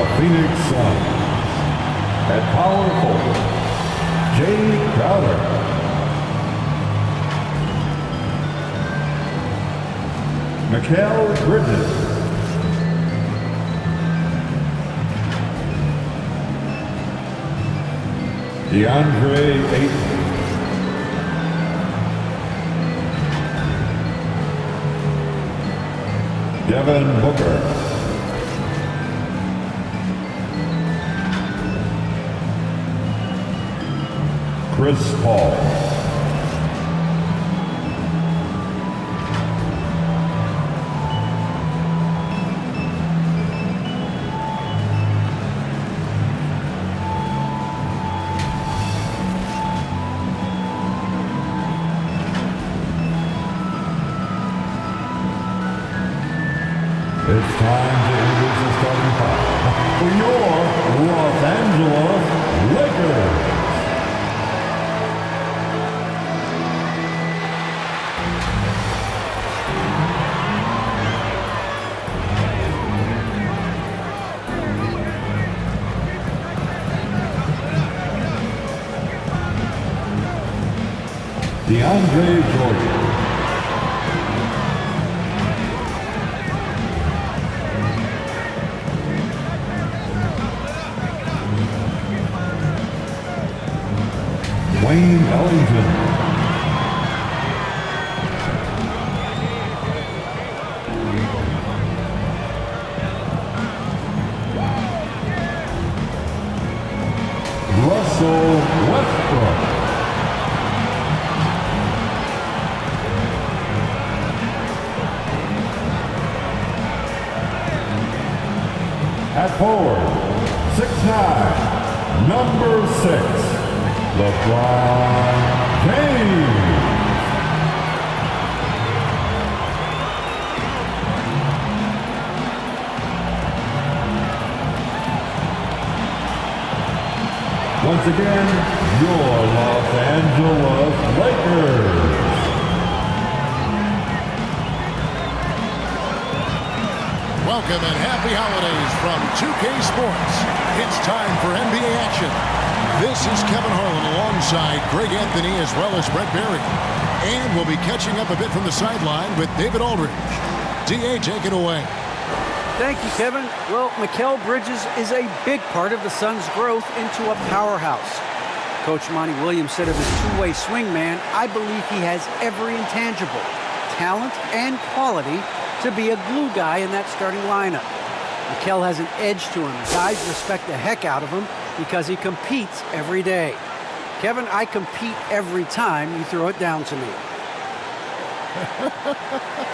the Phoenix Suns. At power forward, Jay Crowder. Mikal Bridges. DeAndre Ayton. Devin Booker. Chris Paul. It's time to introduce the starting five for your Los Angeles Lakers. DeAndre Jordan. Wayne Ellington. Russell Westbrook. At forward, 6'9", number 6. LeBron James. Once again, your Los Angeles Lakers. Welcome and happy holidays from 2K Sports. It's time for NBA action. This is Kevin Harlan alongside Greg Anthony as well as Brett Berry. And we'll be catching up a bit from the sideline with David Aldridge. D.A., take it away. Thank you, Kevin. Well, Mikal Bridges is a big part of the Suns' growth into a powerhouse. Coach Monty Williams said of his two-way swing man, I believe he has every intangible, talent and quality to be a glue guy in that starting lineup. Mikal has an edge to him. Guys respect the heck out of him because he competes every day. Kevin, I compete every time you throw it down to me.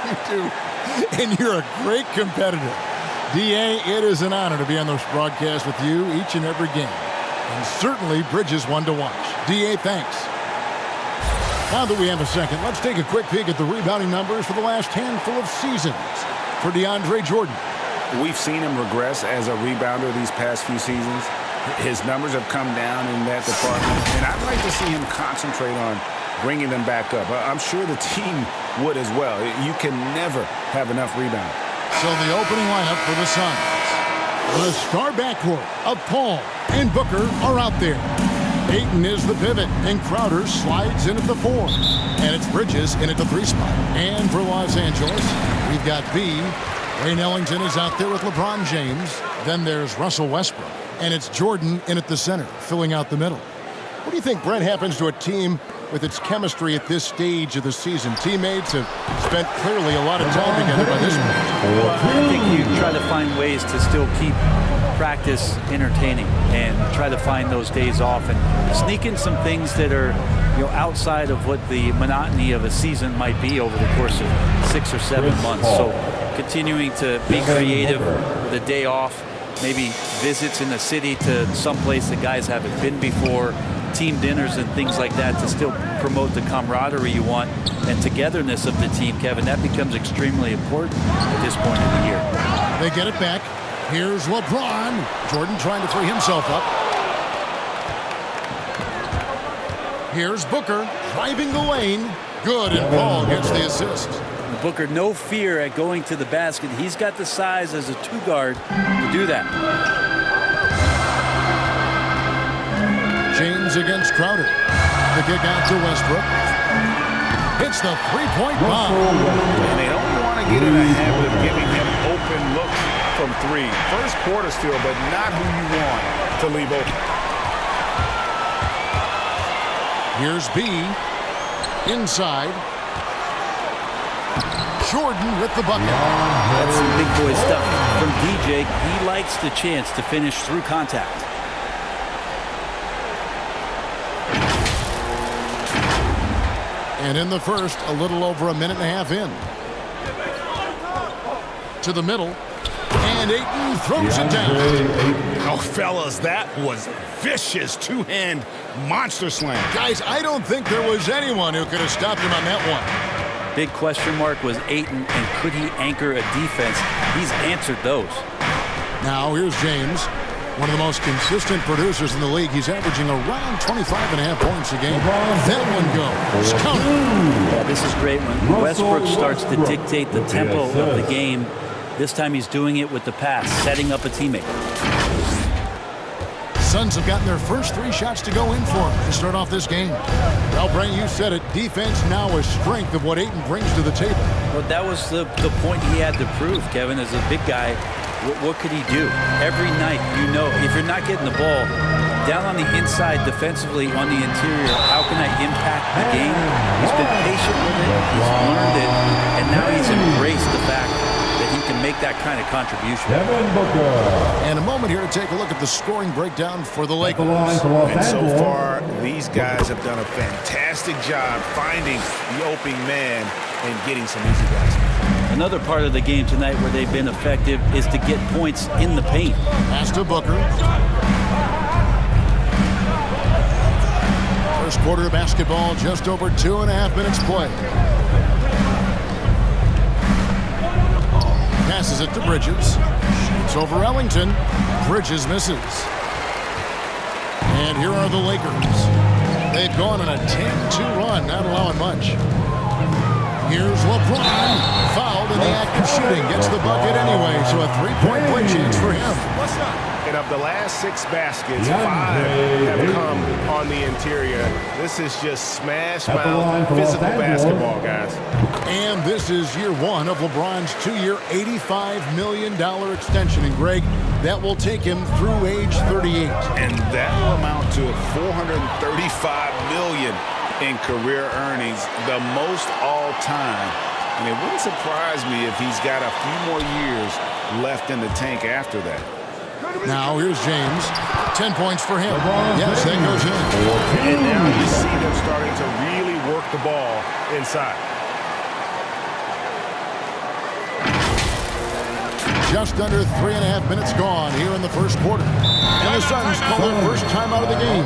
You do. And you're a great competitor. D.A., it is an honor to be on this broadcast with you each and every game. And certainly Bridges one to watch. D.A., thanks. Now that we have a second, let's take a quick peek at the rebounding numbers for the last handful of seasons for DeAndre Jordan. We've seen him regress as a rebounder these past few seasons. His numbers have come down in that department, and I'd like to see him concentrate on bringing them back up. I'm sure the team would as well. You can never have enough rebound. So the opening lineup for the Suns. The star backcourt of Paul and Booker are out there. Ayton is the pivot, and Crowder slides in at the 4. And it's Bridges in at the 3 spot. And for Los Angeles, we've got B. Wayne Ellington is out there with LeBron James. Then there's Russell Westbrook. And it's Jordan in at the center, filling out the middle. What do you think, Brett, happens to a team with its chemistry at this stage of the season? Teammates have spent clearly a lot of time together by this point. Well, I think you try to find ways to still keep practice entertaining and try to find those days off and sneak in some things that are, outside of what the monotony of a season might be over the course of 6 or 7 months. So continuing to be creative with a day off, maybe visits in the city to some place that guys haven't been before, team dinners and things like that to still promote the camaraderie you want and togetherness of the team, Kevin. That becomes extremely important at this point in the year. They get it back. Here's LeBron. Jordan trying to free himself up. Here's Booker driving the lane. Good, and Paul gets the assist. Booker, no fear at going to the basket. He's got the size as a 2 guard to do that. James against Crowder. The kick out to Westbrook. Hits the three-point bomb. And they don't want to get in a habit of giving him open looks from three. First quarter still, but not who you want to leave open. Here's B. Inside. Jordan with the bucket. That's some big boy stuff from DJ. He likes the chance to finish through contact. And in the first, a little over a minute and a half in. To the middle. And Ayton throws it down. Oh, fellas, that was vicious two-hand monster slam. Guys, I don't think there was anyone who could have stopped him on that one. Big question mark was Ayton, and could he anchor a defense? He's answered those. Now here's James, one of the most consistent producers in the league. He's averaging around 25.5 points a game. That one goes. Counter. Yeah, this is great when Westbrook starts to dictate the tempo of the game. This time he's doing it with the pass, setting up a teammate. Suns have gotten their first 3 shots to go in for him to start off this game. Well, Brent, you said it. Defense now a strength of what Ayton brings to the table. Well, that was the point he had to prove, Kevin. As a big guy, what could he do? Every night, you know, if you're not getting the ball, down on the inside defensively on the interior, how can I impact the game? He's been patient with it. He's learned it. And now he's embraced the fact that he can make that kind of contribution. Devin Booker. And a moment here to take a look at the scoring breakdown for the Lakers. And so far, these guys have done a fantastic job finding the opening man and getting some easy baskets. Another part of the game tonight where they've been effective is to get points in the paint. Pass to Booker. First quarter of basketball, just over 2.5 minutes play. Passes it to Bridges. Shoots over Ellington. Bridges misses. And here are the Lakers. They've gone on a 10-2 run, not allowing much. Here's LeBron. Fouled in the act of shooting. Gets the bucket anyway, so a 3-point play chance for him. And of the last 6 baskets, 5 have come on the interior. This is just smash mouth physical basketball, guys. And this is year 1 of LeBron's 2-year, $85 million extension. And Greg, that will take him through age 38. And that will amount to $435 million in career earnings, the most all time. And it wouldn't surprise me if he's got a few more years left in the tank after that. Now here's James. 10 points for him. Yes, that goes in. And now you see them starting to really work the ball inside. Just under 3.5 minutes gone here in the first quarter. And the Suns call their first time out of the game.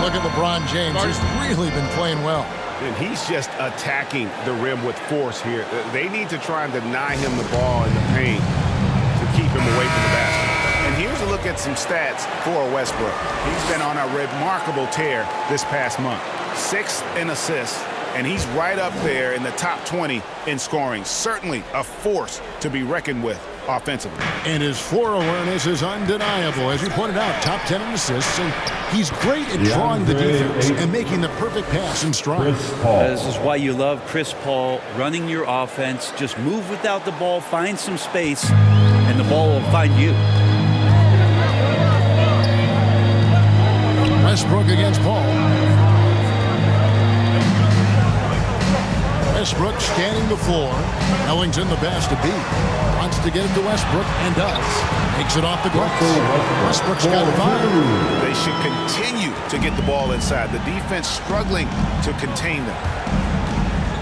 Look at LeBron James. He's really been playing well. And he's just attacking the rim with force here. They need to try and deny him the ball in the paint to keep him away from the basket. And here's a look at some stats for Westbrook. He's been on a remarkable tear this past month. 6th in assists, and he's right up there in the top 20 in scoring. Certainly a force to be reckoned with offensively. And his floor awareness is undeniable. As you pointed out, top 10 in assists, and he's great at drawing the defense and making the perfect pass in stride. This is why you love Chris Paul running your offense. Just move without the ball, find some space, and the ball will find you. Westbrook against Paul. Westbrook scanning the floor. Ellington the pass to beat. Wants to get it to Westbrook and does. Takes it off the glass. Westbrook's got 5. They should continue to get the ball inside. The defense struggling to contain them.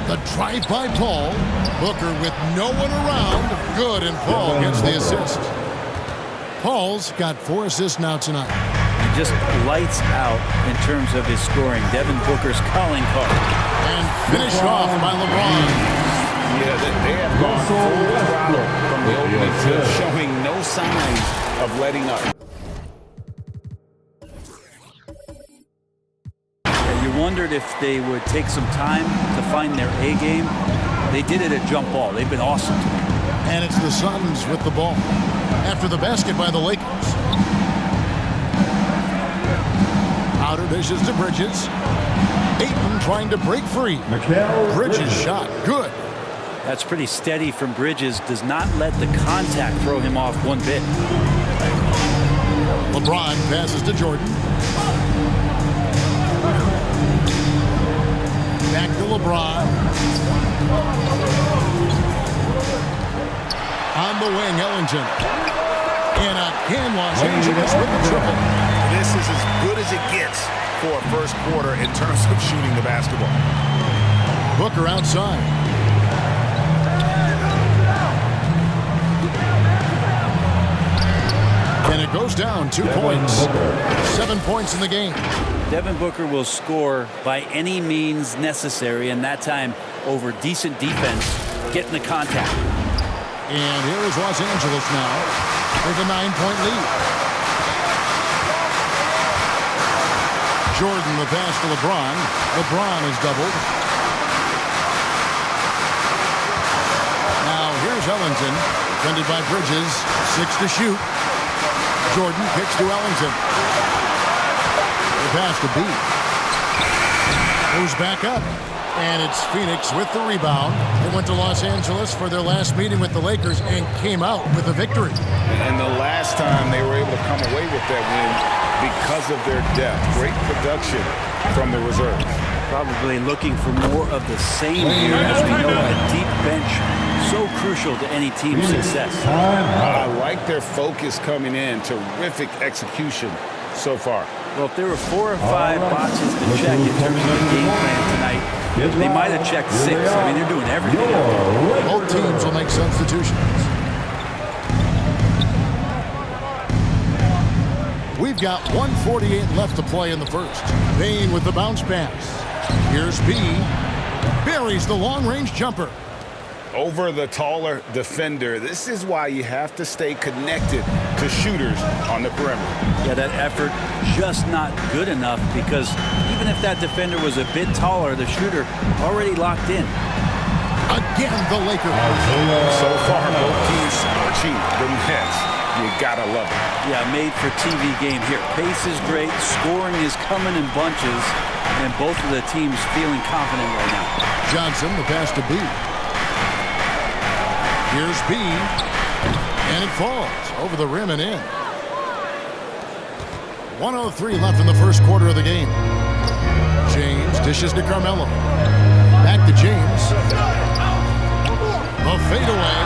The drive by Paul. Booker with no one around. Good, and Paul gets the assist. Paul's got 4 assists now tonight. He just lights out in terms of his scoring. Devin Booker's calling card. And finished off by LeBron. Yeah, they have gone full throttle from the opening tip, showing no signs of letting up. You wondered if they would take some time to find their A game. They did it at jump ball. They've been awesome. And it's the Suns with the ball. After the basket by the Lakers. Crowder dishes to Bridges. Ayton trying to break free. Mikal Bridges shot. Good. That's pretty steady from Bridges. Does not let the contact throw him off one bit. LeBron passes to Jordan. Back to LeBron. On the wing, Ellington. And again, Los Angeles with the triple. This is as good as it gets for a first quarter in terms of shooting the basketball. Booker outside. And it goes down 2 points. 7 points in the game. Devin Booker will score by any means necessary, and that time over decent defense, getting the contact. And here is Los Angeles now with a 9-point lead. Jordan the pass to LeBron. LeBron is doubled. Now here's Ellington, defended by Bridges. 6 to shoot. Jordan kicks to Ellington. The pass to B. Moves back up. And it's Phoenix with the rebound. They went to Los Angeles for their last meeting with the Lakers and came out with a victory. And the last time they were able to come away with that win because of their depth. Great production from the reserves. Probably looking for more of the same here, as we know a deep bench so crucial to any team's success. I like their focus coming in. Terrific execution so far. Well, if there were 4 or 5 boxes to check in terms of the game plan tonight, they might have checked 6. I mean, they're doing everything out there. Both teams will make substitutions. We've got 1:48 left to play in the first. Bain with the bounce pass. Here's B. Buries the long-range jumper. Over the taller defender. This is why you have to stay connected to shooters on the perimeter. Yeah, that effort just not good enough, because even if that defender was a bit taller, the shooter already locked in. Again, the Lakers. So far, both teams scorching the Nets. You gotta love it. Yeah, made for TV game here. Pace is great, scoring is coming in bunches, and both of the teams feeling confident right now. Johnson, the pass to B. Here's B. And it falls over the rim and in. 1:03 left in the first quarter of the game. James dishes to Carmelo. Back to James. A fadeaway,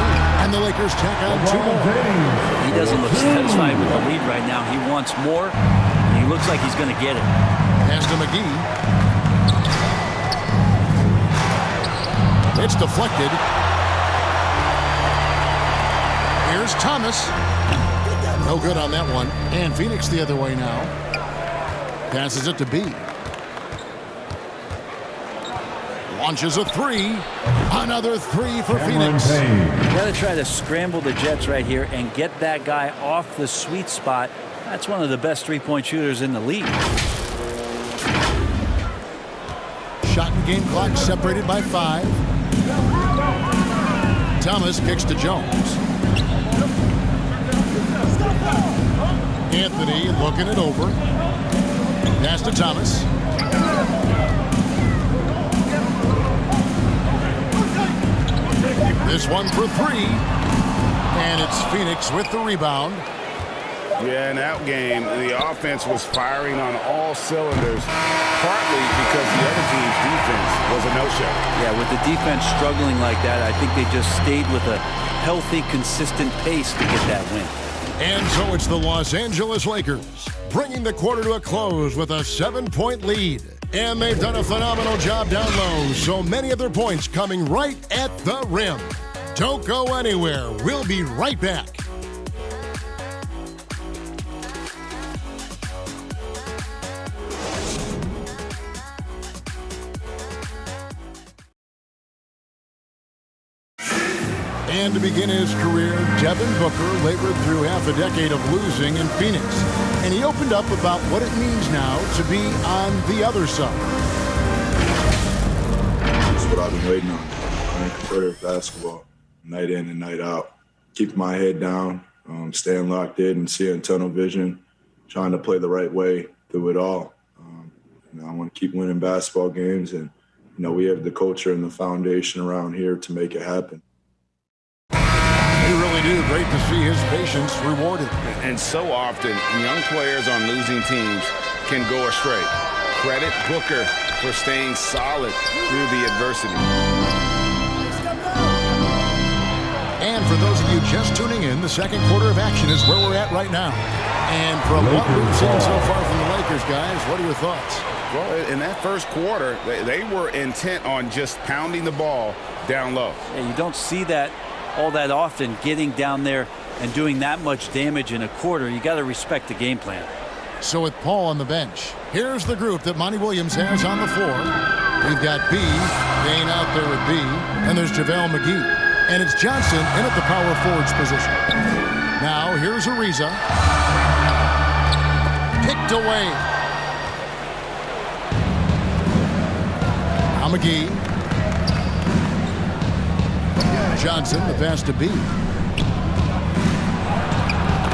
and the Lakers tack on 2 more. He doesn't look satisfied with the lead right now. He wants more, and he looks like he's going to get it. Pass to McGee. It's deflected. Here's Thomas. No good on that one. And Phoenix the other way now. Passes it to B. Launches a 3. Another 3 for Phoenix. Got to try to scramble the Jets right here and get that guy off the sweet spot. That's one of the best three-point shooters in the league. Shot and game clock separated by 5. Thomas kicks to Jones. Anthony looking it over. Pass to Thomas. This one for 3. And it's Phoenix with the rebound. Yeah, in that game, the offense was firing on all cylinders, partly because the other team's defense was a no-show. Yeah, with the defense struggling like that, I think they just stayed with a healthy, consistent pace to get that win. And so it's the Los Angeles Lakers bringing the quarter to a close with a 7-point lead. And they've done a phenomenal job down low, so many of their points coming right at the rim. Don't go anywhere. We'll be right back. And to begin his career, Devin Booker labored through half a decade of losing in Phoenix. And he opened up about what it means now to be on the other side. That's what I've been waiting on. Playing competitive basketball, night in and night out. Keeping my head down, staying locked in and seeing tunnel vision, trying to play the right way through it all. I want to keep winning basketball games, and we have the culture and the foundation around here to make it happen. You really do. Great to see his patience rewarded. And so often, young players on losing teams can go astray. Credit Booker for staying solid through the adversity. And for those of you just tuning in, the second quarter of action is where we're at right now. And from what we've seen so far from the Lakers, guys, what are your thoughts? Well, in that first quarter, they were intent on just pounding the ball down low. Yeah, you don't see that all that often, getting down there and doing that much damage in a quarter. You got to respect the game plan. So with Paul on the bench, here's the group that Monty Williams has on the floor. We've got B, Dane out there with B, and there's JaVale McGee. And it's Johnson in at the power forwards position. Now here's Ariza. Picked away. Now McGee. Johnson, the pass to B.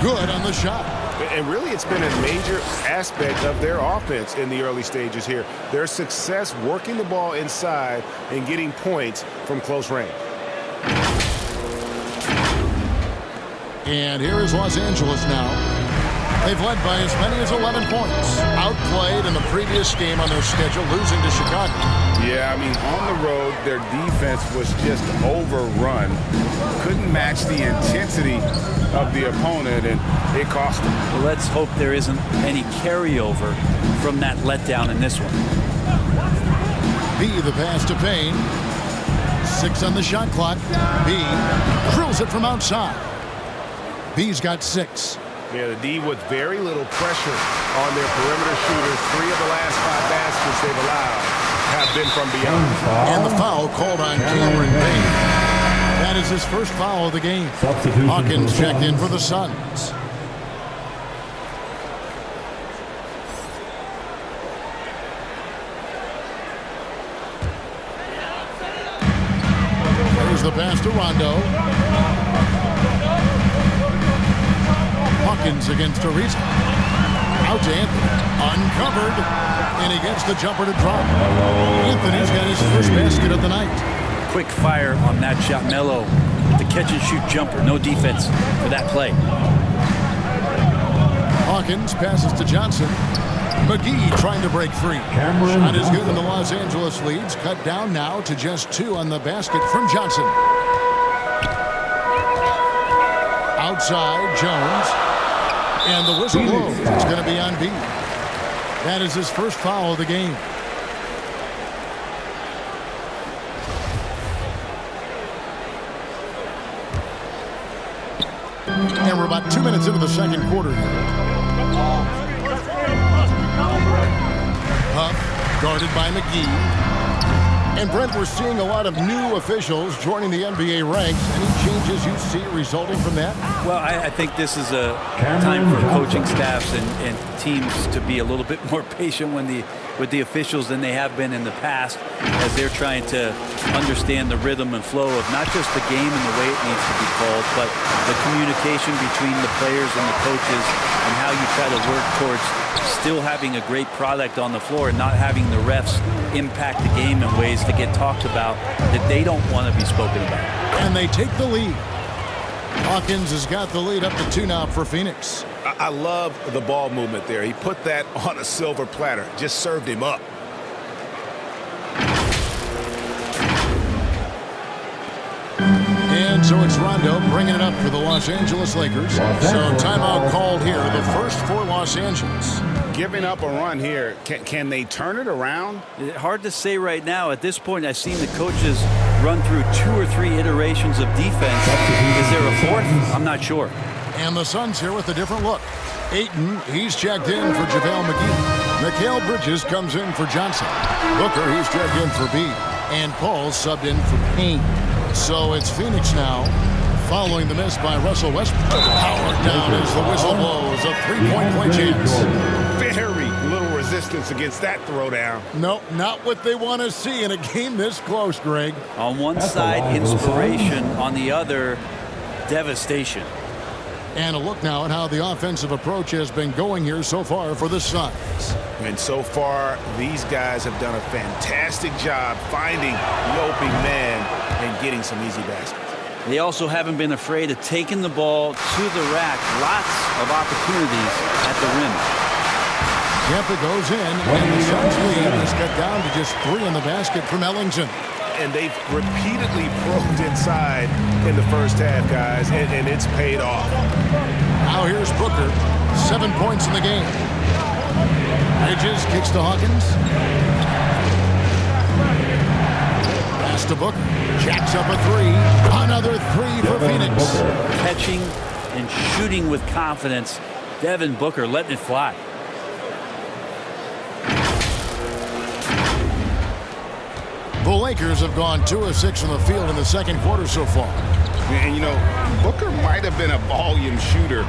Good on the shot. And really, it's been a major aspect of their offense in the early stages here. Their success working the ball inside and getting points from close range. And here is Los Angeles now. They've led by as many as 11 points. Outplayed in the previous game on their schedule, losing to Chicago. Yeah, I mean, on the road, their defense was just overrun. Couldn't match the intensity of the opponent, and it cost them. Well, let's hope there isn't any carryover from that letdown in this one. B, the pass to Payne. 6 on the shot clock. B drills it from outside. B's got 6. Yeah, the D with very little pressure on their perimeter shooters. 3 of the last 5 baskets they've allowed have been from beyond. And the foul called on Cameron Payne. That is his first foul of the game. Hawkins checked in for the Suns. There's the pass to Rondo. Hawkins against Ariza. Out to Anthony. Uncovered. And he gets the jumper to drop. Anthony's got his first basket of the night. Quick fire on that shot. Melo, the catch-and-shoot jumper. No defense for that play. Hawkins passes to Johnson. McGee trying to break free. Shot is good, and the Los Angeles leads cut down now to just 2 on the basket from Johnson. Outside, Jones. And the whistle blows. It's going to be on B. That is his first foul of the game. And we're about 2 minutes into the second quarter here. Huff guarded by McGee. And Brent, we're seeing a lot of new officials joining the NBA ranks. Any changes you see resulting from that? Well, I think this is a time for coaching staffs and teams to be a little bit more patient with the officials than they have been in the past, as they're trying to understand the rhythm and flow of not just the game and the way it needs to be called, but the communication between the players and the coaches, and how you try to work towards still having a great product on the floor and not having the refs impact the game in ways that get talked about that they don't want to be spoken about. And they take the lead. Hawkins has got the lead up to 2 now for Phoenix. I love the ball movement there. He put that on a silver platter. Just served him up. And so it's Rondo bringing it up for the Los Angeles Lakers. So timeout called here, the first for Los Angeles. Giving up a run here. Can they turn it around? Hard to say right now. At this point, I've seen the coaches run through 2 or 3 iterations of defense. Is there a 4th? I'm not sure. And the Suns here with a different look. Ayton, he's checked in for JaVale McGee. Mikal Bridges comes in for Johnson. Booker, he's checked in for B. And Paul subbed in for Payne. So it's Phoenix now, following the miss by Russell Westbrook. Powered down as the whistle blows. A 3-point play chance. Very little resistance against that throwdown. No, not what they want to see in a game this close, Greg. On one side, inspiration. On the other, devastation. And a look now at how the offensive approach has been going here so far for the Suns. And so far, these guys have done a fantastic job finding the open man and getting some easy baskets. They also haven't been afraid of taking the ball to the rack. Lots of opportunities at the rim. Yep, it goes in, and the Suns lead is cut down to just 3 in the basket from Ellington. And they've repeatedly probed inside in the first half, guys, and it's paid off. Now here's Booker, 7 points in the game. Bridges kicks to Hawkins. Pass to Booker. Jacks up a 3. Another 3 for Phoenix. Catching and shooting with confidence. Devin Booker letting it fly. The Lakers have gone 2 of 6 from the field in the second quarter so far. And, you know, Booker might have been a volume shooter,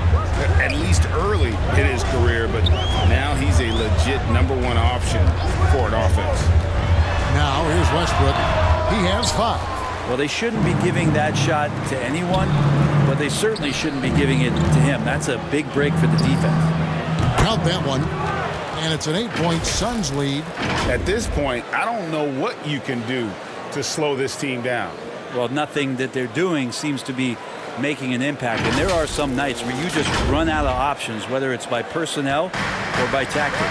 at least early in his career, but now he's a legit #1 option for an offense. Now here's Westbrook. He has 5. Well, they shouldn't be giving that shot to anyone, but they certainly shouldn't be giving it to him. That's a big break for the defense. Count that one. And it's an 8-point Suns lead. At this point, I don't know what you can do to slow this team down. Well, nothing that they're doing seems to be making an impact. And there are some nights where you just run out of options, whether it's by personnel or by tactic.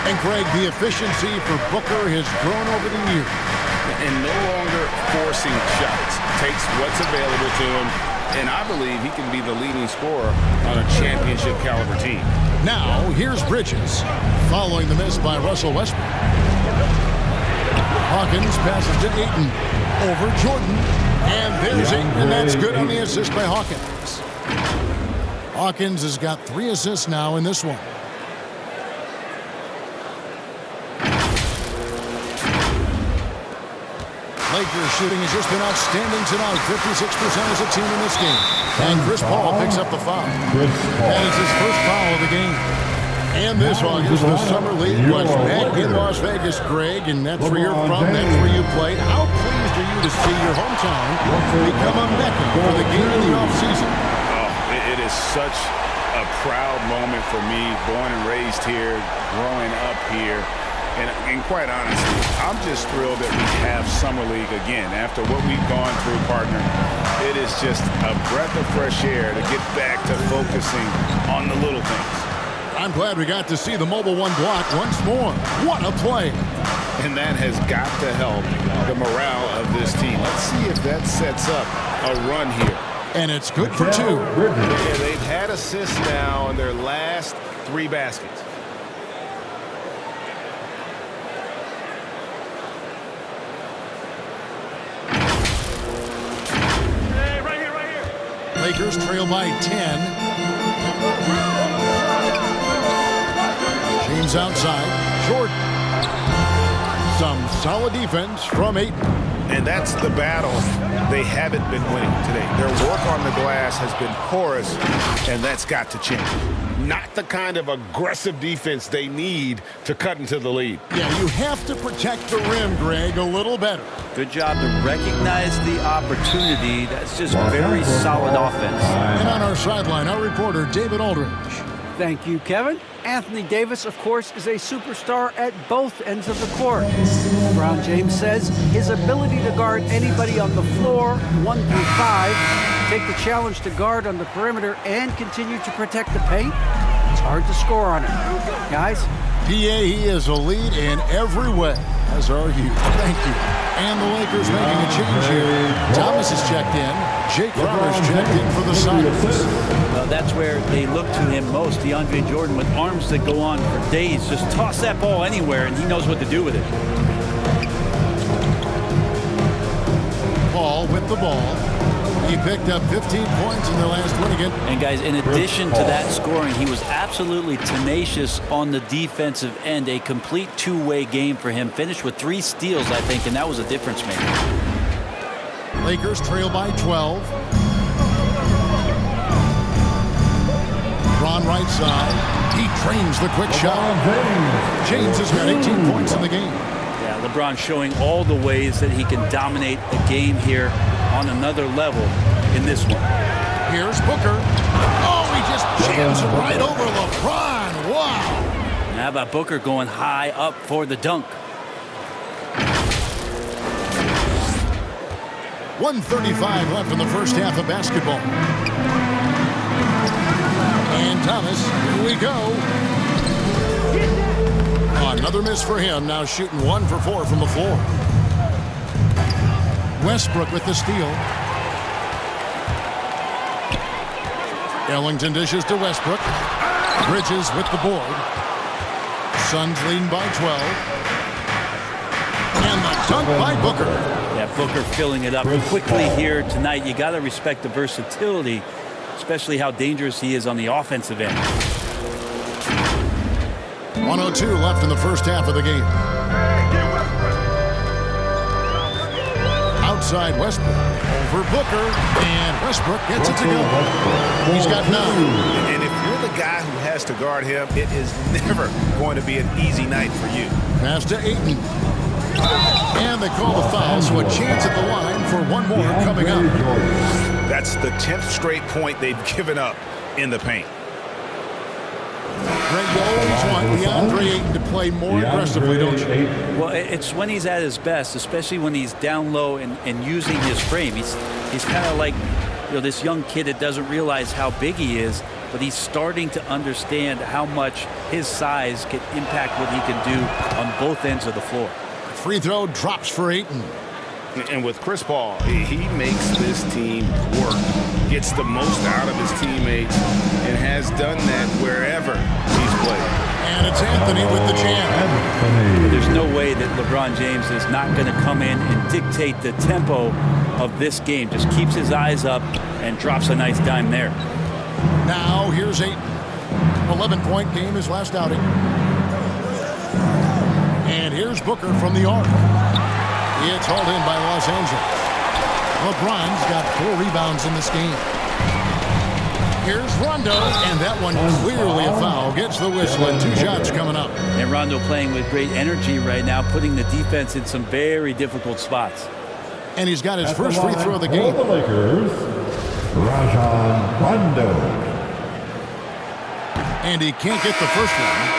And Greg, the efficiency for Booker has grown over the years. And no longer forcing shots. Takes what's available to him, and I believe he can be the leading scorer on a championship caliber team. Now, here's Bridges, following the miss by Russell Westbrook. Hawkins passes to Ayton. Over Jordan. And there's Ayton, and that's good on the assist by Hawkins. Hawkins has got 3 assists now in this one. Lakers shooting has just been outstanding tonight. 56% as a team in this game. And Chris Paul picks up the foul. That is his first foul of the game. And this August, the Summer League was back in Las Vegas, Greg, and that's where you're from, that's where you played. How pleased are you to see your hometown become a mecca for the game in the offseason? Oh, it is such a proud moment for me, born and raised here, growing up here. And quite honestly, I'm just thrilled that we have Summer League again. After what we've gone through, partner, it is just a breath of fresh air to get back to focusing on the little things. I'm glad we got to see the Mobile One block once more. What a play. And that has got to help the morale of this team. Let's see if that sets up a run here. And it's good for 2. Yeah, they've had assists now in their last 3 baskets. Lakers trail by 10. James outside. Jordan. Some solid defense from Ayton. And that's the battle they haven't been winning today. Their work on the glass has been porous, and that's got to change. Not the kind of aggressive defense they need to cut into the lead. Yeah, you have to protect the rim, Greg, a little better. Good job to recognize the opportunity. That's just very solid offense. And on our sideline, our reporter, David Aldridge. Thank you, Kevin. Anthony Davis, of course, is a superstar at both ends of the court. LeBron James says his ability to guard anybody on the floor, 1 through 5, take the challenge to guard on the perimeter and continue to protect the paint, it's hard to score on him. Guys? PA, he is a lead in every way, as are you. Thank you. And the Lakers making a change here. Thomas is checked in. Jake Crowder's checked in for the Suns. That's where they look to him most. DeAndre Jordan with arms that go on for days. Just toss that ball anywhere, and he knows what to do with it. Paul with the ball. He picked up 15 points in their last win again. And guys, in addition to that scoring, he was absolutely tenacious on the defensive end. A complete two-way game for him. Finished with 3 steals, I think, and that was a difference maker. Lakers trail by 12. Ron right side. He trains the quick shot. James has got 18 points in the game. Yeah, LeBron showing all the ways that he can dominate a game here on another level in this one. Here's Booker. Oh, just jams it right over LeBron. Wow. Now how about Booker going high up for the dunk? 1:35 left in the first half of basketball. And Thomas, here we go. Another miss for him, now shooting 1 for 4 from the floor. Westbrook with the steal. Ellington dishes to Westbrook. Bridges with the board. Suns leading by 12. And the dunk by Booker. Yeah, Booker filling it up quickly here tonight. You got to respect the versatility, especially how dangerous he is on the offensive end. 1:02 left in the first half of the game. Outside Westbrook over Booker, and Westbrook gets it to go. He's got 9. And if you're the guy who has to guard him, it is never going to be an easy night for you. Pass to Ayton. And they call the foul, so a chance at the line for one more coming up. That's the 10th straight point they've given up in the paint. Greg, you always want DeAndre Ayton to play more aggressively, don't you? Well, it's when he's at his best, especially when he's down low and using his frame. He's kind of like, you know, this young kid that doesn't realize how big he is, but he's starting to understand how much his size can impact what he can do on both ends of the floor. Free throw drops for Ayton. And with Chris Paul, he makes this team work, gets the most out of his teammates, and has done that wherever he's played. And it's Anthony with the jam. There's no way that LeBron James is not going to come in and dictate the tempo of this game. Just keeps his eyes up and drops a nice dime there. Now here's Ayton. 11-point game his last outing. And here's Booker from the arc. It's hauled in by Los Angeles. LeBron's got 4 rebounds in this game. Here's Rondo, and that one clearly a foul. Gets the whistle, and 2 shots coming up. And Rondo playing with great energy right now, putting the defense in some very difficult spots. And he's got his first free throw of the game. For the Lakers, Rajon Rondo. And he can't get the first one.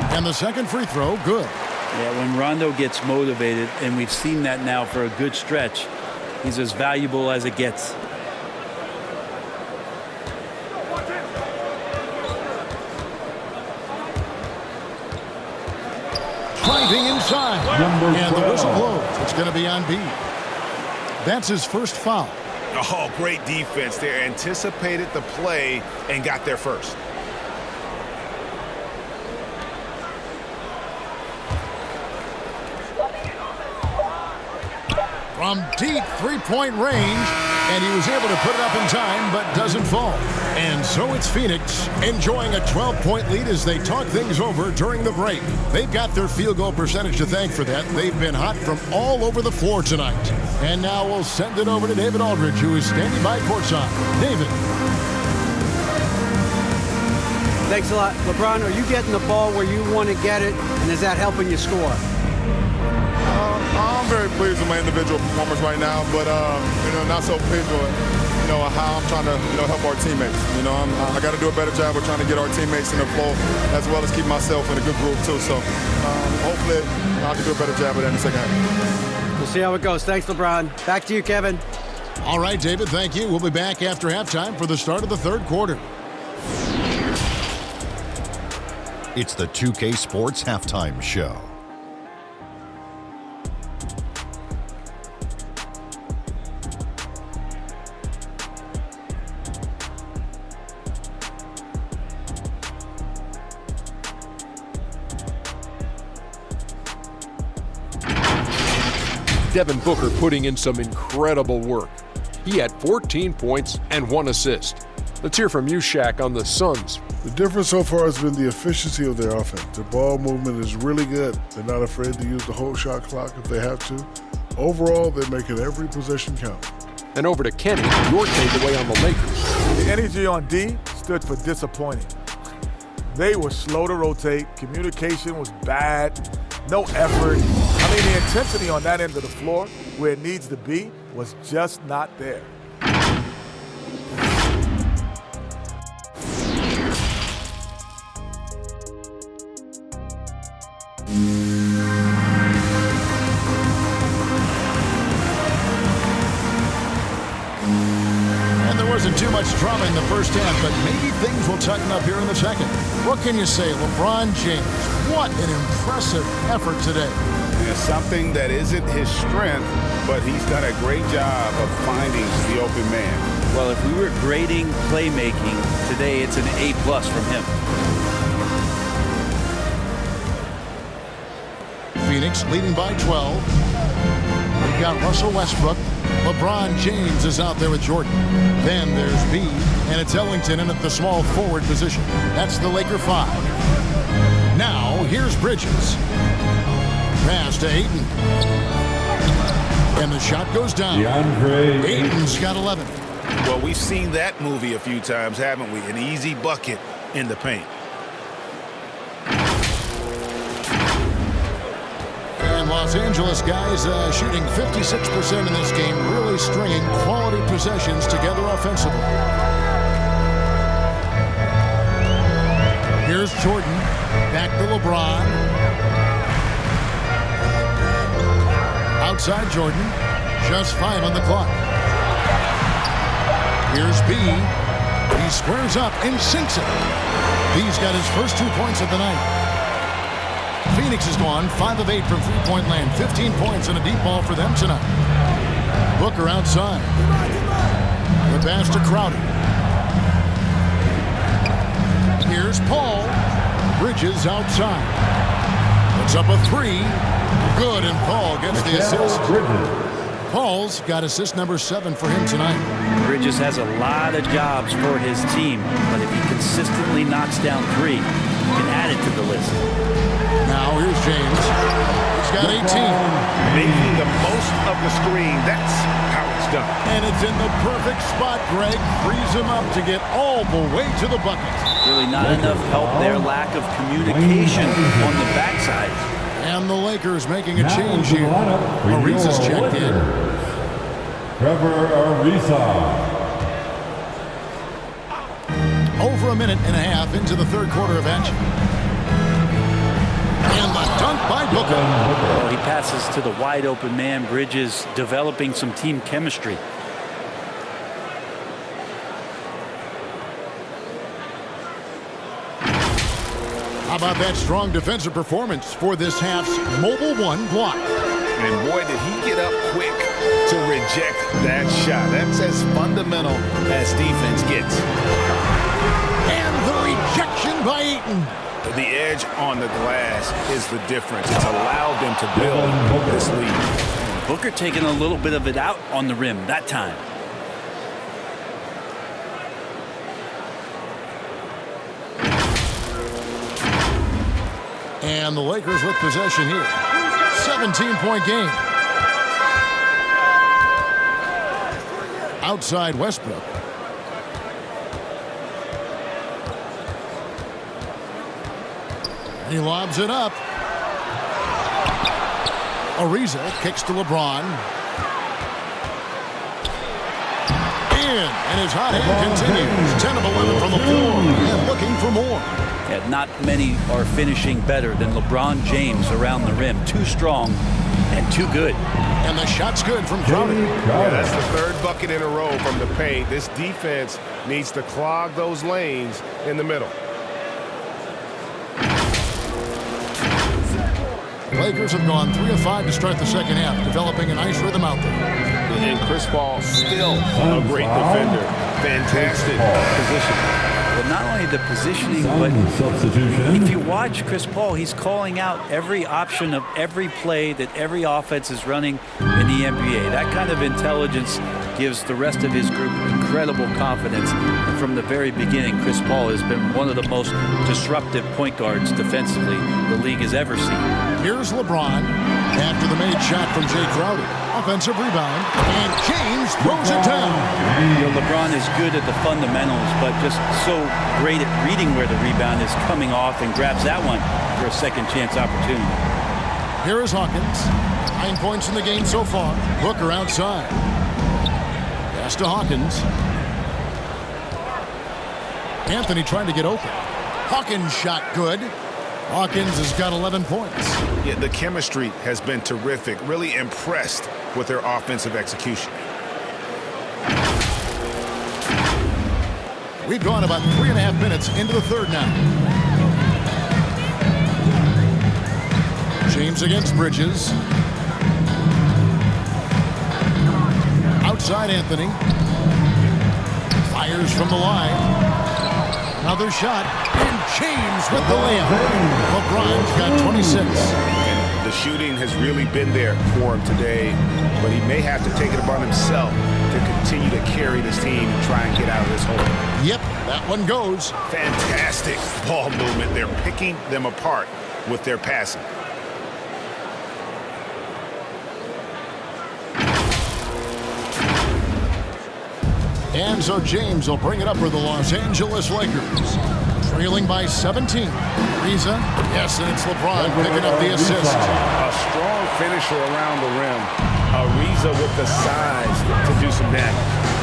And the second free throw, good. Yeah, when Rondo gets motivated, and we've seen that now for a good stretch, he's as valuable as it gets. Driving inside. And the whistle blows. It's going to be on B. That's his first foul. Oh, great defense there. Anticipated the play and got there first. From deep three-point range, and he was able to put it up in time, but doesn't fall. And so it's Phoenix enjoying a 12-point lead as they talk things over during the break. They've got their field goal percentage to thank for that. They've been hot from all over the floor tonight. And now we'll send it over to David Aldridge, who is standing by courtside. David. Thanks a lot. LeBron, are you getting the ball where you want to get it, and is that helping you score? I'm very pleased with my individual performance right now, but not so pleased with how I'm trying to help our teammates. I got to do a better job of trying to get our teammates in the flow as well as keep myself in a good group too. So hopefully I can do a better job of that in the second half. We'll see how it goes. Thanks, LeBron. Back to you, Kevin. All right, David, thank you. We'll be back after halftime for the start of the third quarter. It's the 2K Sports Halftime Show. Devin Booker putting in some incredible work. He had 14 points and 1 assist. Let's hear from you, Shaq, on the Suns. The difference so far has been the efficiency of their offense. The ball movement is really good. They're not afraid to use the whole shot clock if they have to. Overall, they're making every possession count. And over to Kenny, your takeaway on the Lakers. The energy on D stood for disappointing. They were slow to rotate. Communication was bad. no effort. I mean, the intensity on that end of the floor, where it needs to be, was just not there. Wasn't too much drama in the first half, but maybe things will tighten up here in the second. What can you say? LeBron James, what an impressive effort today. It's something that isn't his strength, but he's done a great job of finding the open man. Well, if we were grading playmaking today, it's an A+ from him. Phoenix leading by 12. We've got Russell Westbrook. LeBron James is out there with Jordan. Then there's B, and it's Ellington in at the small forward position. That's the Laker 5. Now, here's Bridges. Pass to Ayton. And the shot goes down. DeAndre Ayton's got 11. Well, we've seen that movie a few times, haven't we? An easy bucket in the paint. And Los Angeles guys shooting 56% in this game, really stringing quality possessions together offensively. Here's Jordan, back to LeBron. Outside Jordan, just 5 on the clock. Here's B. He squares up and sinks it. B's got his first 2 points of the night. Phoenix is gone 5 of 8 from three-point land. 15 points and a deep ball for them tonight. Booker outside. The pass to Crowder. Here's Paul. Bridges outside. Puts up a 3. Good, and Paul gets the assist. Paul's got assist number 7 for him tonight. Bridges has a lot of jobs for his team, but if he consistently knocks down 3, he can add it to the list. Now here's James. He's got 18. Making the most of the screen. That's how it's done. And it's in the perfect spot. Greg frees him up to get all the way to the bucket. Really not enough help there. Lack of communication on the backside. And the Lakers making a change here. Ariza's checked in. Trevor Ariza. Over a minute and a half into the third quarter of action. And the dunk by Booker. Well, he passes to the wide open man. Bridges developing some team chemistry. How about that strong defensive performance for this half's Mobile One block? And boy, did he get up quick to reject that shot. That's as fundamental as defense gets. And the rejection by Ayton. The edge on the glass is the difference. It's allowed them to build this lead. Booker taking a little bit of it out on the rim that time. And the Lakers with possession here. 17-point game. Outside Westbrook. He lobs it up. Ariza kicks to LeBron. And his hot hand continues. 10 of 11 from the floor and looking for more. Yeah, not many are finishing better than LeBron James around the rim. Too strong and too good. And the shot's good from Crowder. Yeah, that's the third bucket in a row from the paint. This defense needs to clog those lanes in the middle. Lakers have gone 3 of 5 to start the second half, developing a nice rhythm out there. And Chris Paul still a great defender. Fantastic position. Well, not only the positioning, but if you watch Chris Paul, he's calling out every option of every play that every offense is running in the NBA. That kind of intelligence gives the rest of his group incredible confidence. And from the very beginning, Chris Paul has been one of the most disruptive point guards defensively the league has ever seen. Here's LeBron after the made shot from Jay Crowder. Offensive rebound, and James throws it down. You know, LeBron is good at the fundamentals, but just so great at reading where the rebound is coming off and grabs that one for a second chance opportunity. Here is Hawkins. 9 points in the game so far. Booker outside. Pass to Hawkins. Anthony trying to get open. Hawkins shot good. Hawkins has got 11 points. Yeah, the chemistry has been terrific. Really impressed with their offensive execution. We've gone about 3.5 minutes into the third now. James against Bridges. Outside Anthony. Fires from the line. Another shot. And James with the layup. LeBron's got 26. And the shooting has really been there for him today, but he may have to take it upon himself to continue to carry this team and try and get out of this hole. Yep, that one goes. Fantastic ball movement. They're picking them apart with their passing. And so James will bring it up for the Los Angeles Lakers. Trailing by 17. Ariza, yes, and it's LeBron picking up the assist. A strong finisher around the rim. Ariza with the size to do some damage.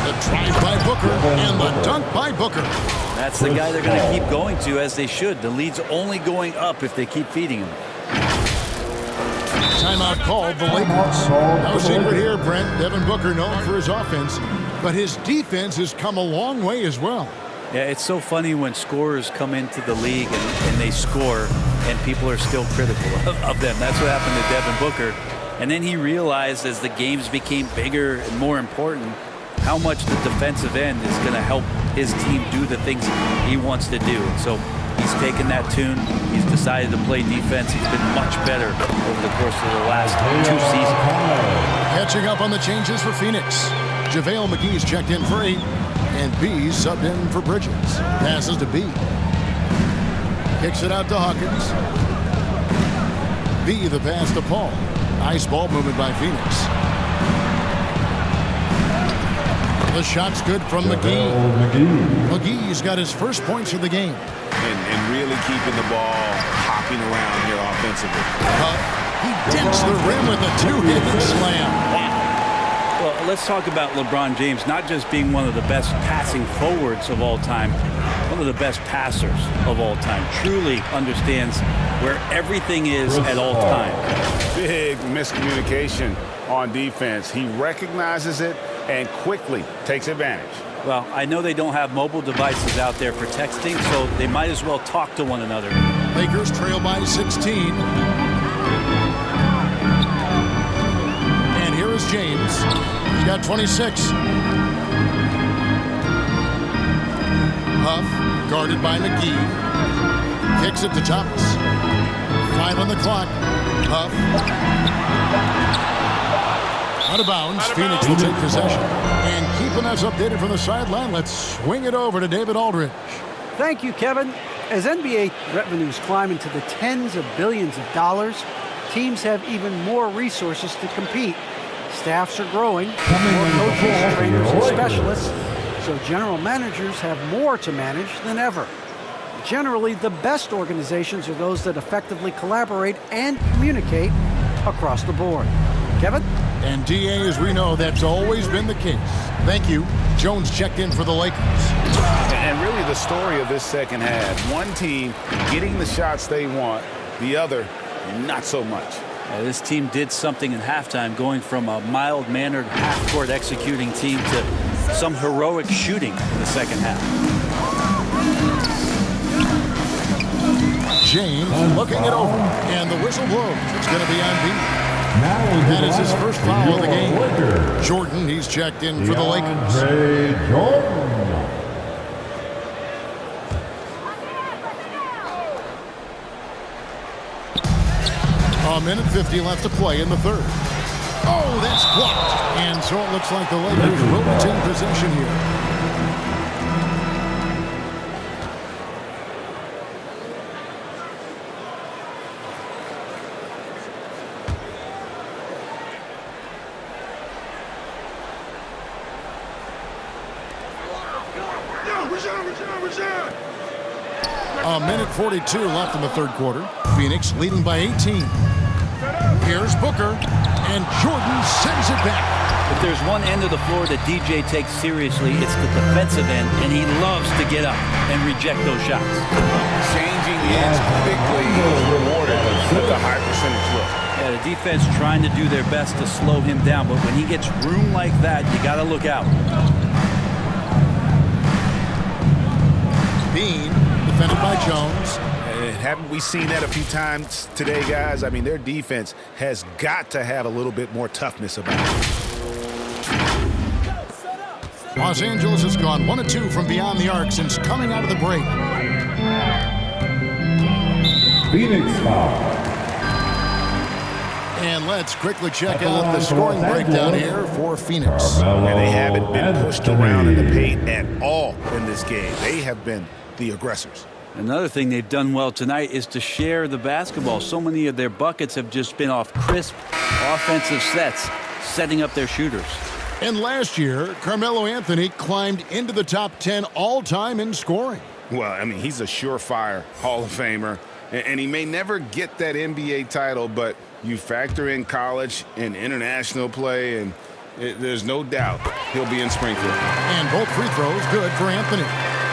The drive by Booker and the dunk by Booker. That's the guy they're going to keep going to, as they should. The lead's only going up if they keep feeding him. Timeout called the Lakers. No secret here, Brent. Devin Booker known for his offense, but his defense has come a long way as well. Yeah, it's so funny when scorers come into the league and they score and people are still critical of them. That's what happened to Devin Booker. And then he realized as the games became bigger and more important how much the defensive end is going to help his team do the things he wants to do. And so he's taken that tune. He's decided to play defense. He's been much better over the course of the last 2 seasons. Catching up on the changes for Phoenix. JaVale McGee's checked in for 8, and B subbed in for Bridges. Passes to B. Kicks it out to Hawkins. B the pass to Paul. Nice ball movement by Phoenix. The shot's good from McGee. McGee's got his first points of the game. And really keeping the ball hopping around here offensively. He dents the rim with a two-handed slam. Wow. Well, let's talk about LeBron James not just being one of the best passing forwards of all time, one of the best passers of all time. Truly understands where everything is at all times. Big miscommunication on defense. He recognizes it and quickly takes advantage. Well, I know they don't have mobile devices out there for texting, so they might as well talk to one another. Lakers trail by 16. And here is James. He's got 26. Huff, guarded by McGee. Kicks it to Thomas. 5 on the clock. Huff. Out of bounds. Phoenix will take possession. And keeping us updated from the sideline, let's swing it over to David Aldridge. Thank you, Kevin. As NBA revenues climb into the tens of billions of dollars, teams have even more resources to compete. Staffs are growing, more coaches, trainers, and specialists, so general managers have more to manage than ever. Generally, the best organizations are those that effectively collaborate and communicate across the board. Kevin? And DA, as we know, that's always been the case. Thank you. Jones checked in for the Lakers. And really the story of this second half. One team getting the shots they want, the other not so much. This team did something in halftime, going from a mild-mannered half-court executing team to some heroic shooting in the second half. James looking it over, and the whistle blows. It's going to be on B. That is his first foul of the game. Jordan, he's checked in for the Lakers. A minute 50 left to play in the third. Oh, that's blocked. And so it looks like the Lakers will retain possession here. A minute 42 left in the third quarter. Phoenix leading by 18. Here's Booker, and Jordan sends it back. If there's one end of the floor that DJ takes seriously, it's the defensive end, and he loves to get up and reject those shots. Changing the ends quickly is rewarded with a high percentage look. Yeah, the defense trying to do their best to slow him down, but when he gets room like that, you got to look out. Bean, defended by Jones. Haven't we seen that a few times today, guys? I mean, their defense has got to have a little bit more toughness about it. Los Angeles has gone 1 of 2 from beyond the arc since coming out of the break. Phoenix foul. And let's quickly check out the scoring breakdown here for Phoenix. And they haven't been pushed around in the paint at all in this game. They have been the aggressors. Another thing they've done well tonight is to share the basketball. So many of their buckets have just been off crisp offensive sets, setting up their shooters. And last year, Carmelo Anthony climbed into the top 10 all-time in scoring. Well, I mean, he's a surefire Hall of Famer, and he may never get that NBA title, but you factor in college and international play, and there's no doubt he'll be in Springfield. And both free throws good for Anthony.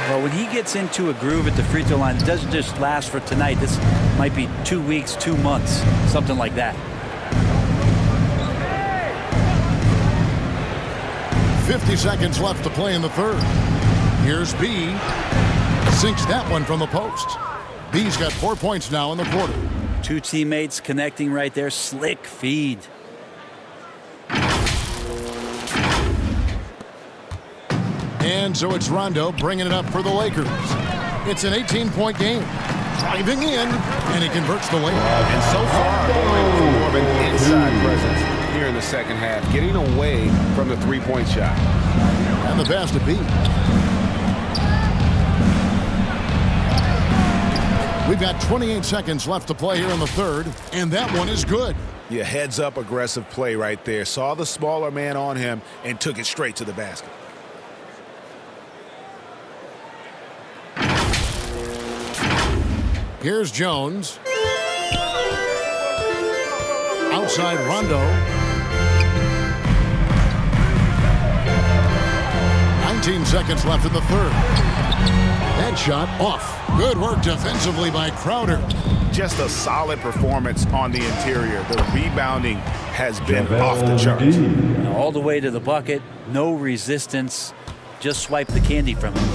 Well, when he gets into a groove at the free throw line, it doesn't just last for tonight. This might be 2 weeks, 2 months, something like that. 50 seconds left to play in the third. Here's B. Sinks that one from the post. B's got 4 points now in the quarter. Two teammates connecting right there. Slick feed. And so it's Rondo bringing it up for the Lakers. It's an 18-point game. Driving in, and he converts the layup. And so far, going for more of an inside presence here in the second half, getting away from the three-point shot. And the pass to B. We've got 28 seconds left to play here in the third, and that one is good. Yeah, heads-up aggressive play right there. Saw the smaller man on him and took it straight to the basket. Here's Jones. Outside Rondo. 19 seconds left in the third. That shot off. Good work defensively by Crowder. Just a solid performance on the interior. The rebounding has been off the charts. All the way to the bucket. No resistance. Just swipe the candy from him.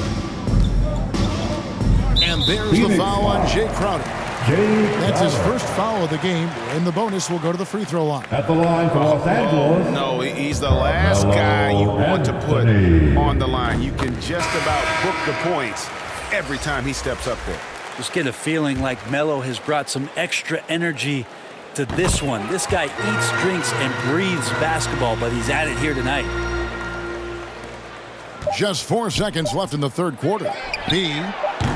And there's the foul on Jay Crowder. That's his first foul of the game, and the bonus will go to the free throw line. At the line for Los Angeles. No, he's the last guy you want to put on the line. You can just about book the points every time he steps up there. Just get a feeling like Melo has brought some extra energy to this one. This guy eats, drinks, and breathes basketball, but he's at it here tonight. Just 4 seconds left in the third quarter. B,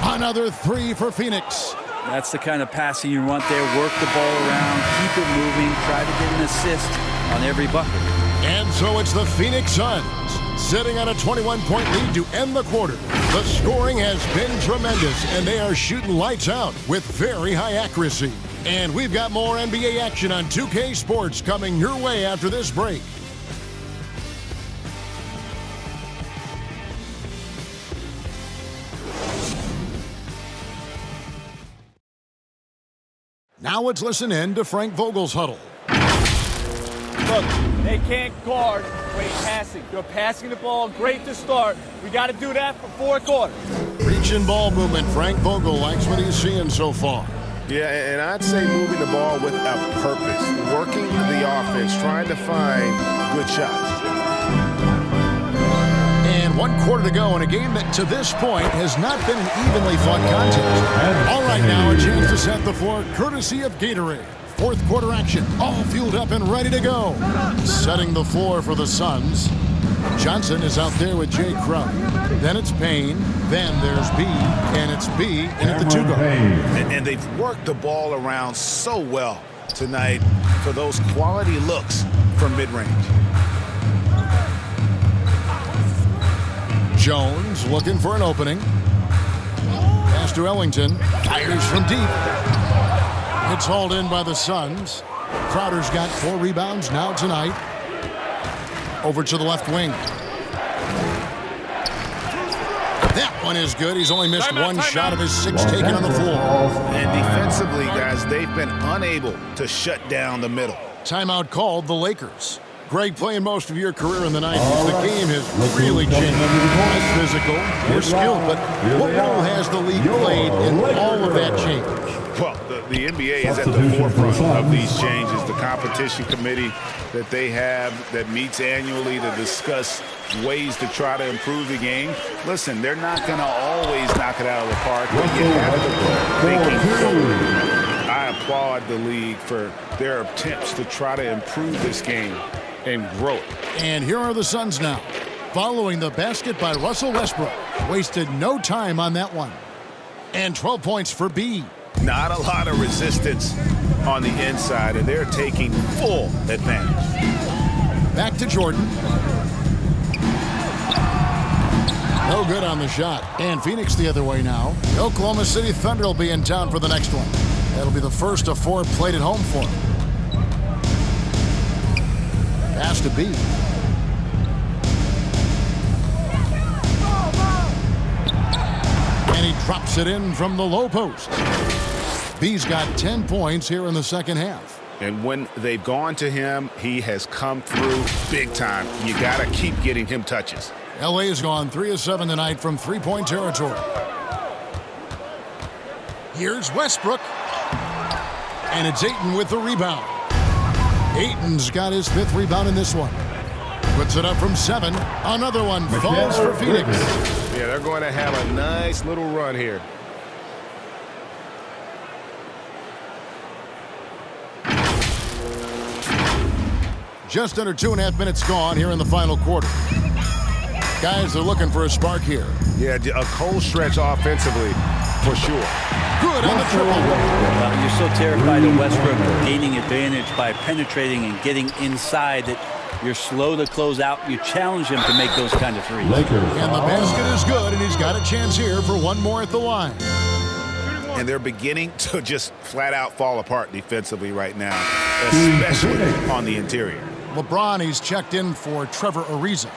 another three for Phoenix. That's the kind of passing you want there. Work the ball around, keep it moving, try to get an assist on every bucket. And so it's the Phoenix Suns sitting on a 21-point lead to end the quarter. The scoring has been tremendous, and they are shooting lights out with very high accuracy. And we've got more NBA action on 2K Sports coming your way after this break. Now let's listen in to Frank Vogel's huddle. Look, they can't guard great passing. They're passing the ball great to start. We got to do that for fourth quarter. Reaching ball movement. Frank Vogel likes what he's seeing so far. Yeah, and I'd say moving the ball with a purpose. Working the offense, trying to find good shots. And 1 quarter to go in a game that to this point has not been an evenly fought contest. All right, now a chance to set the floor courtesy of Gatorade. Fourth quarter action, all fueled up and ready to go. Setting the floor for the Suns. Johnson is out there with Jay Crowder. Then it's Payne. Then there's B. And it's B in at the 2 guard. And they've worked the ball around so well tonight for those quality looks from mid-range. Jones looking for an opening. Pass to Ellington. Fires from deep. It's hauled in by the Suns. Crowder's got 4 rebounds now tonight. Over to the left wing. That one is good. He's only missed one shot of his 6 taken on the floor. And defensively, guys, they've been unable to shut down the middle. Timeout called the Lakers. Greg, playing most of your career in the 90s, the game has really changed. Less physical, more skilled, but what role has the league played in all of that change? Well, the NBA is at the forefront of these changes. The competition committee that they have that meets annually to discuss ways to try to improve the game. Listen, they're not going to always knock it out of the park, but you have to put thinking forward. I applaud the league for their attempts to try to improve this game and grow it. And here are the Suns now. Following the basket by Russell Westbrook. Wasted no time on that one. And 12 points for B. Not a lot of resistance on the inside, and they're taking full advantage. Back to Jordan. No good on the shot. And Phoenix the other way now. The Oklahoma City Thunder will be in town for the next one. That'll be the first of 4 played at home for them. Pass to B. And he drops it in from the low post. B's got 10 points here in the second half. And when they've gone to him, he has come through big time. You got to keep getting him touches. LA has gone 3 of 7 tonight from 3-point territory. Here's Westbrook. And it's Ayton with the rebound. Ayton's got his 5th rebound in this one. Puts it up from 7. Another one falls for Phoenix. Yeah, they're going to have a nice little run here. Just under 2.5 minutes gone here in the final quarter. Guys are looking for a spark here. Yeah, a cold stretch offensively, for sure. Good on the triple. Well, you're so terrified of Westbrook gaining advantage by penetrating and getting inside that you're slow to close out. You challenge him to make those kind of threes. And the basket is good, and he's got a chance here for one more at the line. And they're beginning to just flat out fall apart defensively right now, especially on the interior. LeBron, he's checked in for Trevor Ariza.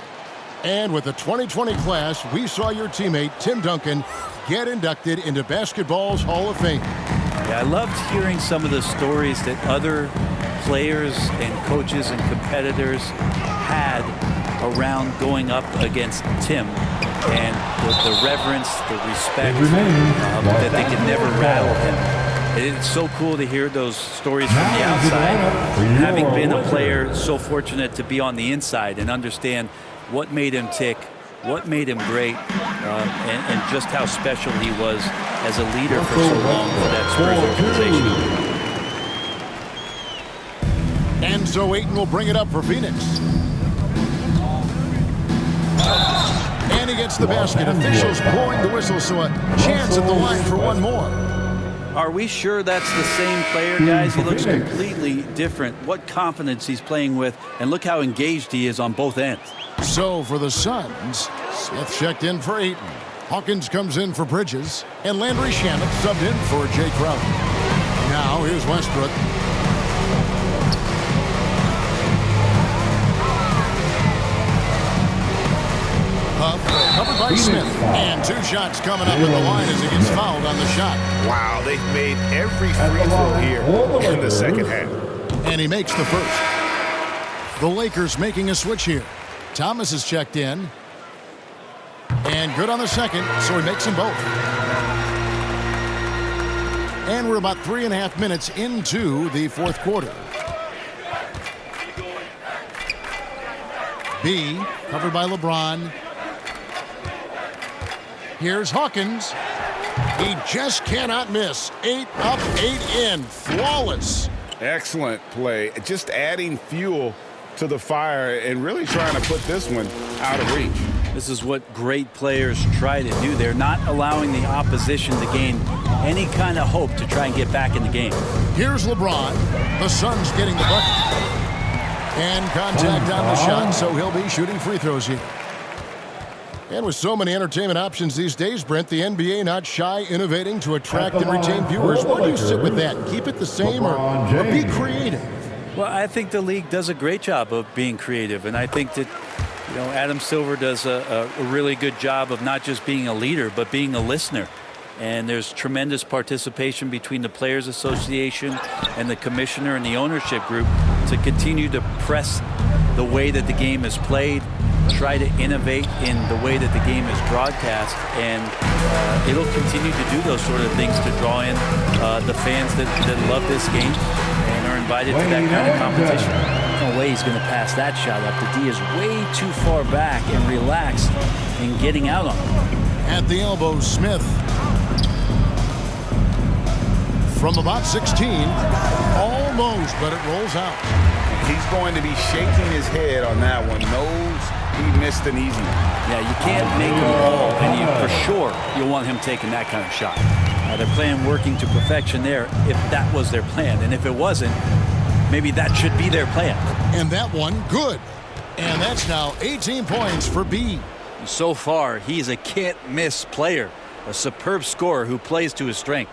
And with the 2020 class, we saw your teammate, Tim Duncan, get inducted into basketball's Hall of Fame. Yeah, I loved hearing some of the stories that other players and coaches and competitors had around going up against Tim, and the reverence, the respect that they could never rattle him. It's so cool to hear those stories from the outside, having been a player so fortunate to be on the inside and understand what made him tick, what made him great, and just how special he was as a leader for so long for that Spurs organization. And so Ayton will bring it up for Phoenix. And he gets the basket. Officials blowing the whistle, so a chance at the line for one more. Are we sure that's the same player, guys? He looks completely different. What confidence he's playing with, and look how engaged he is on both ends. So for the Suns, Smith checked in for Ayton. Hawkins comes in for Bridges, and Landry Shamet subbed in for Jay Crowder. Now here's Westbrook. Covered by Smith. And 2 shots coming up in the line as he gets fouled on the shot. Wow, they've made every free throw here in the second half. And he makes the first. The Lakers making a switch here. Thomas is checked in. And good on the second, so he makes them both. And we're about 3.5 minutes into the fourth quarter. B, covered by LeBron. Here's Hawkins. He just cannot miss. 8 up, 8 in. Flawless. Excellent play. Just adding fuel to the fire and really trying to put this one out of reach. This is what great players try to do. They're not allowing the opposition to gain any kind of hope to try and get back in the game. Here's LeBron. The Suns getting the bucket. And contact on the shot, so he'll be shooting free throws here. And with so many entertainment options these days, Brent, the NBA not shy innovating to attract and retain viewers. Where do you sit with that? Keep it the same or be creative? Well, I think the league does a great job of being creative, and I think that Adam Silver does a really good job of not just being a leader, but being a listener. And there's tremendous participation between the Players Association and the commissioner and the ownership group to continue to press the way that the game is played, try to innovate in the way that the game is broadcast, and it'll continue to do those sort of things to draw in the fans that love this game and are invited to that kind of competition. No way he's going to pass that shot up. The D is way too far back and relaxed in getting out on it. At the elbow, Smith. From about 16, almost, but it rolls out. He's going to be shaking his head on that one. Knows he missed an easy one. Yeah, you can't make them all, and for sure you'll want him taking that kind of shot. Their plan working to perfection there if that was their plan. And if it wasn't, maybe that should be their plan. And that one, good. And that's now 18 points for B. So far, he's a can't-miss player, a superb scorer who plays to his strength.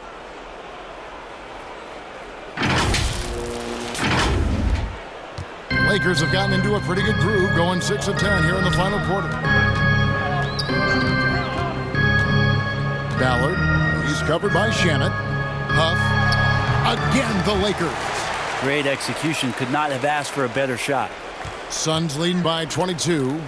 Lakers have gotten into a pretty good groove, going 6 of 10 here in the final quarter. Ballard, he's covered by Shamet. Huff, again the Lakers. Great execution, could not have asked for a better shot. Suns leading by 22.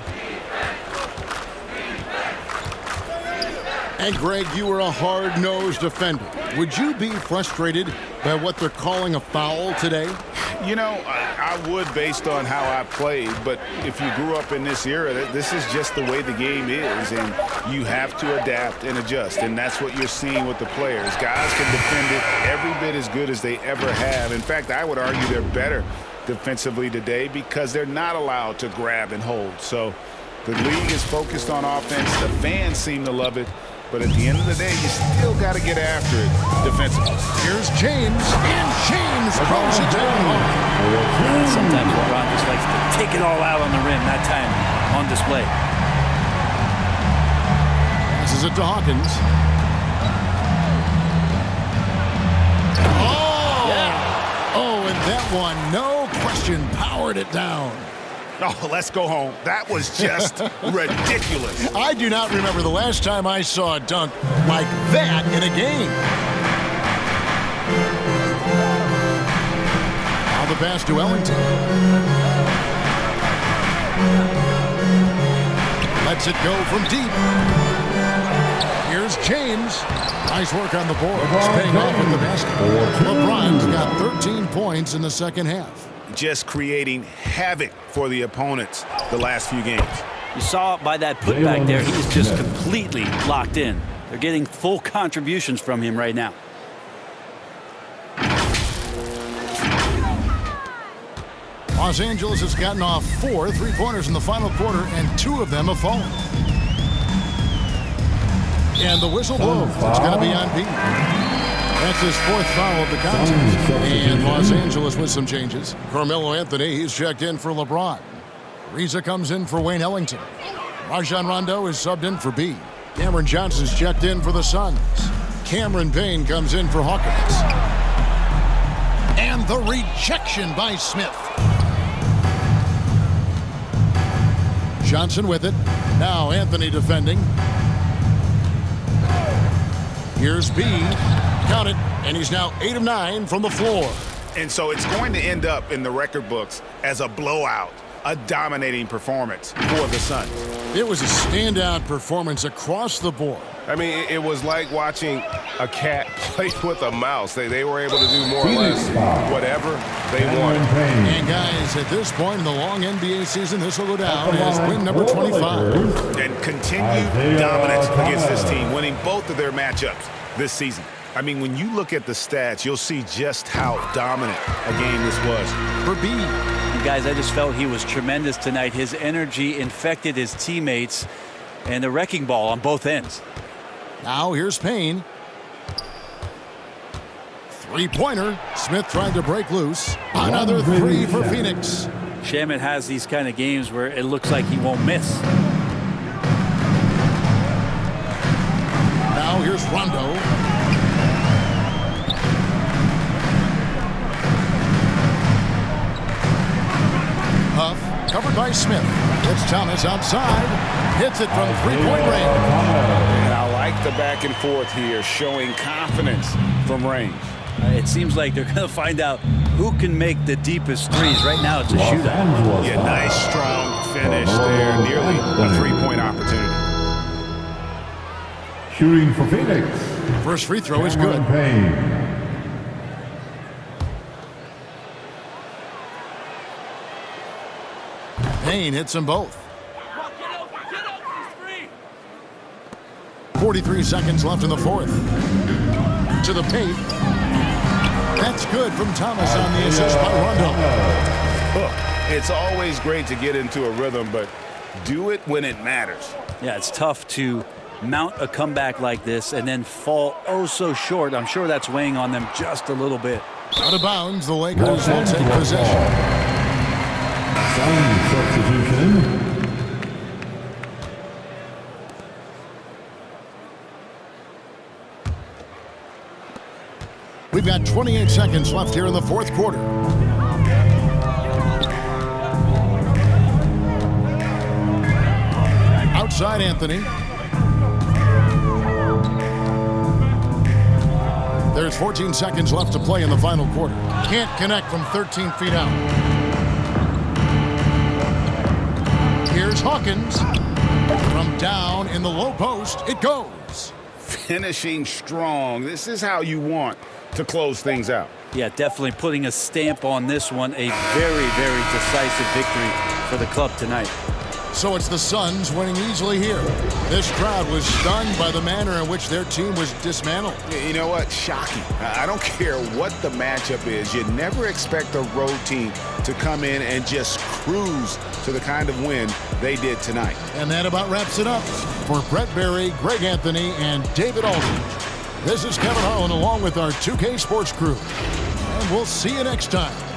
And Greg, you were a hard-nosed defender. Would you be frustrated by what they're calling a foul today? You know, I would based on how I played, but if you grew up in this era, this is just the way the game is, and you have to adapt and adjust, and that's what you're seeing with the players. Guys can defend it every bit as good as they ever have. In fact, I would argue they're better defensively today because they're not allowed to grab and hold. So the league is focused on offense. The fans seem to love it. But at the end of the day, you still got to get after it defensively. Here's James, and James throws it down. Sometimes LeBron just likes to take it all out on the rim, that time on display. Passes it to Hawkins. Oh! Yeah. Oh, and that one, no question, powered it down. Oh, let's go home. That was just ridiculous. I do not remember the last time I saw a dunk like that in a game. Now the pass to Ellington. Lets it go from deep. Here's James. Nice work on the board. It's paying off with the basket. LeBron's got 13 points in the second half. Just creating havoc for the opponents the last few games. You saw it by that putback there. He's just completely locked in. They're getting full contributions from him right now. Los Angeles has gotten off 4 3-pointers in the final quarter, and 2 of them have fallen. And the whistle blows. It's going to be on Pete. That's his 4th foul of the contest. And Los Angeles with some changes. Carmelo Anthony, he's checked in for LeBron. Reza comes in for Wayne Ellington. Rajon Rondo is subbed in for B. Cameron Johnson's checked in for the Suns. Cameron Payne comes in for Hawkins. And the rejection by Smith. Johnson with it. Now Anthony defending. Here's B. Count it, and he's now 8 of 9 from the floor. And so it's going to end up in the record books as a blowout, a dominating performance for the Suns. It was a standout performance across the board. I mean, it was like watching a cat play with a mouse. They were able to do more or less whatever they wanted. And guys, at this point in the long NBA season, this will go down as win number 25. And continued dominance against this team, winning both of their matchups this season. I mean, when you look at the stats, you'll see just how dominant a game this was. For B. You guys, I just felt he was tremendous tonight. His energy infected his teammates, and the wrecking ball on both ends. Now here's Payne. 3-pointer. Smith tried to break loose. Another 3 for Phoenix. Shamet has these kind of games where it looks like he won't miss. Now here's Rondo. Huff, covered by Smith. It's Thomas outside. Hits it from three-point range. And I like the back and forth here, showing confidence from range. It seems like they're going to find out who can make the deepest threes. Right now, it's a shootout. Yeah, nice, strong finish there. Nearly a three-point opportunity. Shooting for Phoenix. First free throw is good. Payne. Payne hits them both. 43 seconds left in the fourth. To the paint. That's good from Thomas on the assist by Rondo. Look, it's always great to get into a rhythm, but do it when it matters. Yeah, it's tough to mount a comeback like this and then fall oh so short. I'm sure that's weighing on them just a little bit. Out of bounds, the Lakers will take possession. Sun substitution. We've got 28 seconds left here in the fourth quarter. Outside Anthony. There's 14 seconds left to play in the final quarter. Can't connect from 13 feet out. Here's Hawkins. From down in the low post, it goes. Finishing strong. This is how you want to close things out. Yeah, definitely putting a stamp on this one. A very, very decisive victory for the club tonight. So it's the Suns winning easily here. This crowd was stunned by the manner in which their team was dismantled. You know what? Shocking. I don't care what the matchup is. You never expect a road team to come in and just cruise to the kind of win they did tonight. And that about wraps it up. For Brett Berry, Greg Anthony, and David Aldridge, this is Kevin Harlan along with our 2K Sports crew. And we'll see you next time.